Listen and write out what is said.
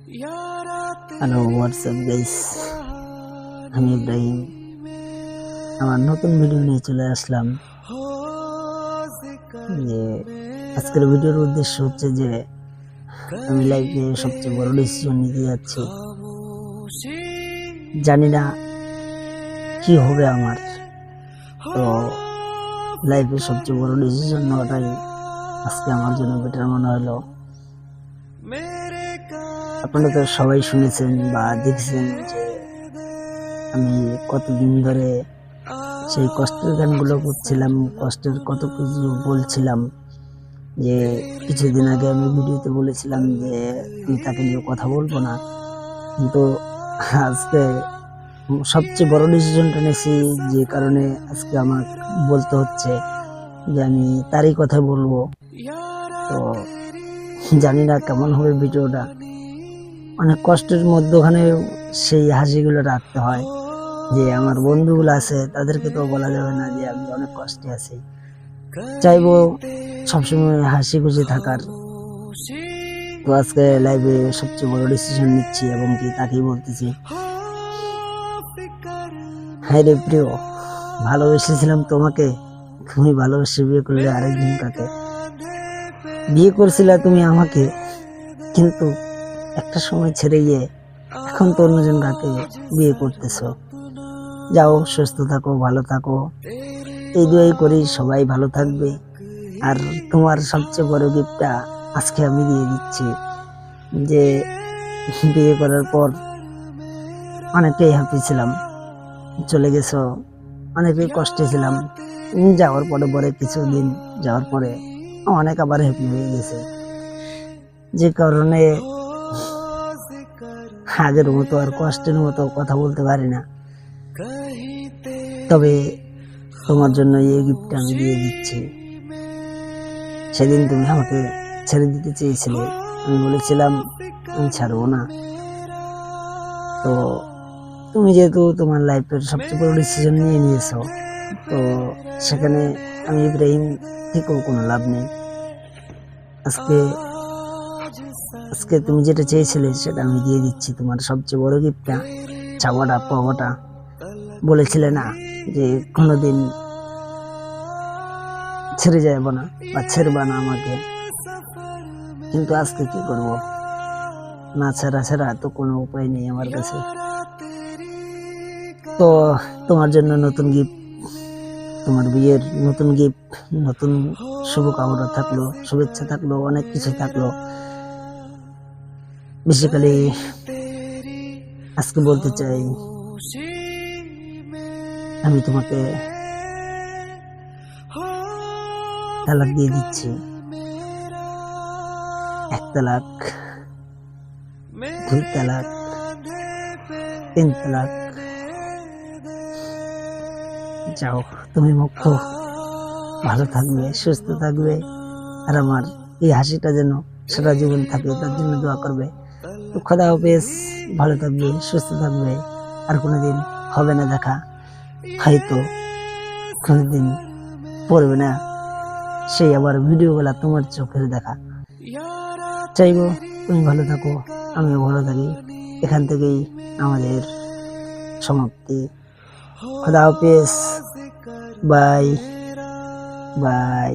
Hello WhatsApp guys, আমি ইব্রাহিম আমার নতুন ভিডিও নিয়ে চলে আসলাম। যে আজকের ভিডিওর উদ্দেশ্য হচ্ছে যে আমি লাইফে সবচেয়ে বড় ডিসিশন নিতে যাচ্ছি। জানি না কি হবে আমার, তো লাইফে সবচেয়ে বড় ডিসিশন নেওয়াটাই আজকে আমার জন্য বেটার মনে হলো। আপনারা তো সবাই শুনেছেন বা দেখছেন যে আমি কতদিন ধরে সেই কষ্টের গানগুলো করছিলাম, কষ্টের কত কিছু বলছিলাম। যে কিছুদিন আগে আমি ভিডিওতে বলেছিলাম যে আমি তাকে নিয়ে কথা বলবো না, কিন্তু আজকে সবচেয়ে বড় ডিসিশনটা নিয়েছি, যে কারণে আজকে আমার বলতে হচ্ছে যে আমি তারই কথা বলবো। তো জানি না কেমন হবে ভিডিওটা, অনেক কষ্টের মধ্যখানে সেই হাসিগুলো রাখতে হয়। যে আমার বন্ধুগুলো আছে তাদেরকে তো বলা যাবে না যে আমি অনেক কষ্টে আছি, চাইবো সবসময় হাসি খুশি থাকার। তো আজকে লাইভে সবচেয়ে বড় ডিসিশন নিচ্ছি এবং কি তাকেই বলতেছি, হ্যাঁ রে প্রিয়, ভালোবেসেছিলাম তোমাকে, তুমি ভালোবেসে বিয়ে করলে আরেকজন কাকে। বিয়ে করছিলে তুমি আমাকে, কিন্তু একটা সময় ছেড়ে গিয়ে এখন তো অন্যজন কাকে বিয়ে করতেছো। যাও, সুস্থ থাকো, ভালো থাকো, এই দুয়াই করি সবাই ভালো থাকবে। আর তোমার সবচেয়ে বড় গিফটটা আজকে আমি দিয়ে দিচ্ছি, যে বিয়ে করার পর অনেকটাই হ্যাপি ছিলাম, চলে গেছো, অনেকই কষ্টে ছিলাম। যাওয়ার পরে কিছুদিন যাওয়ার পরে অনেক আবার হ্যাপি হয়ে গেছে, যে কারণে আগের মতো আর কষ্টের মতো কথা বলতে পারি না। তবে তোমার জন্য এই গিফটটা আমি দিয়ে দিচ্ছি। সেদিন তুমি আমাকে ছেড়ে দিতে চেয়েছিলে, আমি বলেছিলাম আমি ছাড়বো না। তো তুমি যেহেতু তোমার লাইফের সবচেয়ে বড় ডিসিশন নিয়ে নিয়েছো, তো সেখানে আমি ইব্রাহিম থেকেও কোনো লাভ নেই। আজকে তুমি যেটা চেয়েছিলে সেটা আমি দিয়ে দিচ্ছি। তোমার সবচেয়ে বড় গিফটটা, চাওয়াটা পাওয়াটা, বলেছিলে না যে কোনোদিন ছেড়ে যাবো না বা ছেড়বা না আমাকে, কিন্তু আজকে কি করব, না ছাড়া তো কোনো উপায় নেই আমার কাছে। তো তোমার জন্য নতুন গিফট, তোমার বিয়ের নতুন গিফট, নতুন শুভকামনা থাকলো, শুভেচ্ছা থাকলো, অনেক কিছু থাকলো। বেসিক্যালি আজকে বলতে চাই, আমি তোমাকে তালাক দিয়ে দিচ্ছি। 1 তালাক, 2 তালাক, 3 তালাক। যাও, তুমি মুক্ত, ভালো থাকবে, সুস্থ থাকবে, আর আমার এই হাসিটা যেন সারা জীবন থাকে তার জন্য দোয়া করবে। তো খোদা হাফেজ, ভালো থাকবে, সুস্থ থাকবে। আর কোনোদিন হবে না দেখা, হয়তো কোনোদিন পড়বে না সেই আবার ভিডিওগুলা তোমার চোখের দেখা। চাইবো তুমি ভালো থাকো, আমিও ভালো থাকি। এখান থেকেই আমাদের সমাপ্তি। খোদা হাফেজ, বাই বাই।